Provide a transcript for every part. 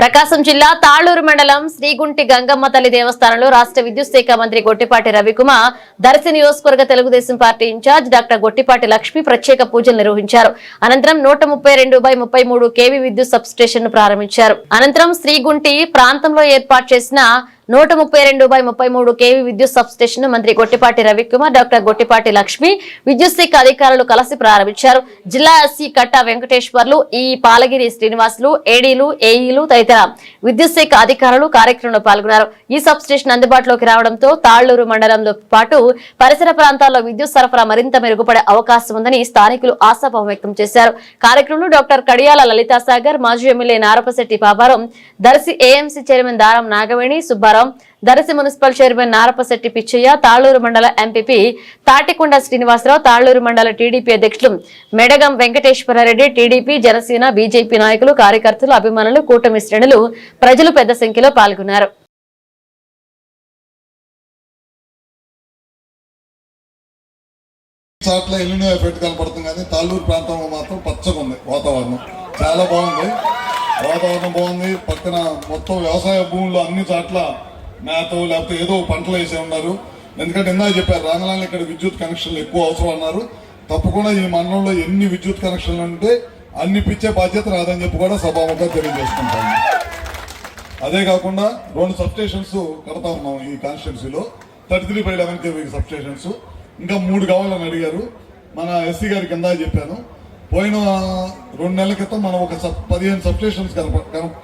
ప్రకాశం జిల్లా తాళ్లూరు మండలం శ్రీగుంటి గంగమ్మ తల్లి దేవస్థానంలో రాష్ట్ర విద్యుత్ శాఖ మంత్రి గొట్టిపాటి రవికుమార్, దర్శి నియోజకవర్గ Telugu Desam party in charge doctor Gottipati Lakshmi ప్రత్యేక పూజలు నిర్వహించారు. అనంతరం 132/33 kV విద్యుత్ సబ్ స్టేషన్ ను ప్రారంభించారు. అనంతరం శ్రీగుంటి ప్రాంతంలో ఏర్పాటు చేసిన 132/33 kV విద్యుత్ సబ్ స్టేషన్ ను మంత్రి గొట్టిపాటి రవికుమార్, డాక్టర్ గొట్టిపాటి లక్ష్మి, విద్యుత్ శాఖ అధికారులు కలిసి ప్రారంభించారు. జిల్లా ఎస్సీ కట్టా వెంకటేశ్వర్లు, ఈ పాలగిరి శ్రీనివాసులు, ఏడీలు, ఏఈలు తదితర విద్యుత్ శాఖ అధికారులు కార్యక్రమంలో పాల్గొన్నారు. ఈ సబ్ స్టేషన్ అందుబాటులోకి రావడంతో తాళ్లూరు మండలంతో పాటు పరిసర ప్రాంతాల్లో విద్యుత్ సరఫరా మరింత మెరుగుపడే అవకాశం ఉందని స్థానికులు ఆశాభావం వ్యక్తం చేశారు. కార్యక్రమంలో డాక్టర్ కడియాల లలితాసాగర్, మాజీ MLA Narapasetti Paparam, Darsi AMC chairman Daram Nagaveni, Subbarao, Darsi municipal chairman Narapasetti Pichaiah, Talluru మండల ఎంపీపీ తాటికొండ శ్రీనివాసరావు, తాళ్లూరు మండల టీడీపీ అధ్యక్షులు మెడగం వెంకటేశ్వరరెడ్డి, టీడీపీ, జనసేన, బీజేపీ నాయకులు, కార్యకర్తలు, అభిమానులు, కూటమి శ్రేణులు, ప్రజలు పెద్ద సంఖ్యలో పాల్గొన్నారు. చాట్ల ఎల్లినో ఎఫెక్ట్ కనపడుతుంది కానీ తాళ్ళూరు ప్రాంతంలో మాత్రం పచ్చగా ఉంది. వాతావరణం చాలా బాగుంది. వాతావరణం బాగుంది. పక్కన మొత్తం వ్యవసాయ భూముల్లో అన్ని చాట్ల మేత లేకపోతే ఏదో పంటలు వేసే ఉన్నారు. ఎందుకంటే ఇందాక చెప్పారు రాంగలాన్ని ఇక్కడ విద్యుత్ కనెక్షన్లు ఎక్కువ అవసరం అన్నారు. తప్పకుండా ఈ మండలంలో ఎన్ని విద్యుత్ కనెక్షన్లు ఉంటే అన్ని పిచ్చే బాధ్యత రాదని చెప్పి కూడా సభాముఖంగా తెలియజేసుకుంటాము. అదే కాకుండా 2 సబ్ స్టేషన్స్ కడతా ఉన్నాం ఈ కాన్స్టిట్యున్సీలో. 33/11 kV సబ్ స్టేషన్స్ ఇంకా 3 కావాలని అడిగారు. మన ఎస్సీ గారి కింద చెప్పాను. పోయిన 2 నెలల క్రితం మనం ఒక 15 సబ్ స్టేషన్స్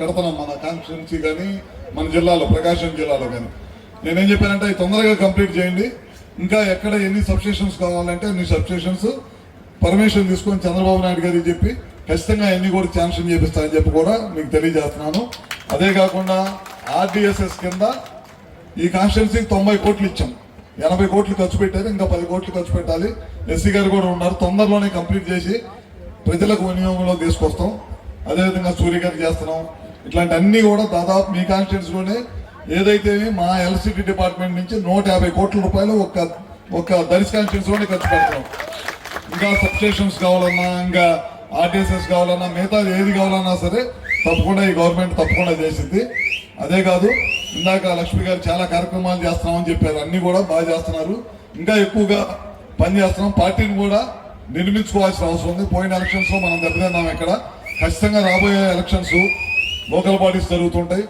కడతాం మన కాన్స్టిట్యున్సీ కానీ మన జిల్లాలో, ప్రకాశం జిల్లాలో కానీ. నేనేం చెప్పానంటే అవి తొందరగా కంప్లీట్ చేయండి. ఇంకా ఎక్కడ ఎన్ని సబ్ స్టేషన్స్ కావాలంటే అన్ని సబ్ స్టేషన్స్ పర్మిషన్ తీసుకొని చంద్రబాబు నాయుడు గారికి చెప్పి ఖచ్చితంగా అన్ని కూడా శాంక్షన్ చేపిస్తారని చెప్పి కూడా మీకు తెలియజేస్తున్నాను. అదే కాకుండా ఆర్డీఎస్ఎస్ కింద ఈ కాన్స్టిట్యున్సీకి 90 కోట్లు ఇచ్చాం. 80 కోట్లు ఖర్చు పెట్టారు. ఇంకా 10 కోట్లు ఖర్చు పెట్టాలి. ఎస్సీ గారు కూడా ఉన్నారు. తొందరలోనే కంప్లీట్ చేసి ప్రజలకు వినియోగంలో తీసుకొస్తాం. అదేవిధంగా సూర్య గారికి చేస్తున్నాం. ఇట్లాంటి అన్ని కూడా దాదాపు మీ కాన్స్టిట్యున్సీలోనే ఏదైతే మా ఎలక్ట్రిసిటీ డిపార్ట్మెంట్ నుంచి 150 కోట్ల రూపాయలు ఒక దర్శి కాన్స్టిట్యున్సీలోనే ఖర్చు పెడతాం. ఇంకా సబ్ స్టేషన్స్ కావాలన్నా, ఇంకా ఆర్టీఎస్ఎస్ కావాలన్నా, మిగతా ఏది కావాలన్నా సరే తప్పకుండా ఈ గవర్నమెంట్ తప్పకుండా చేసింది. అదే కాదు, ఇందాక లక్ష్మి గారు చాలా కార్యక్రమాలు చేస్తున్నామని చెప్పారు. అన్ని కూడా బాగా చేస్తున్నారు. ఇంకా ఎక్కువగా పని చేస్తున్నాం. పార్టీని కూడా నిర్మించుకోవాల్సిన అవసరం ఉంది. పోయిన ఎలక్షన్స్ లో మనం దెబ్బతిన్నాం. ఇక్కడ ఖచ్చితంగా రాబోయే ఎలక్షన్స్ లోకల్ బాడీస్ జరుగుతుంటాయి,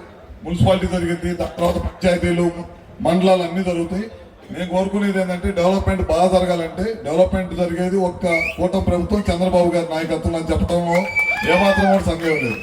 మున్సిపాలిటీ జరిగింది, తర్వాత పంచాయతీలు, మండలాలు అన్ని జరుగుతాయి. నేను కోరుకునేది ఏంటంటే డెవలప్మెంట్ బాగా జరగాలంటే డెవలప్మెంట్ జరిగేది ఒక్క కూటమి ప్రభుత్వం, చంద్రబాబు గారి నాయకత్వం అని చెప్పడంలో ఏమాత్రం కూడా సందేహం లేదు.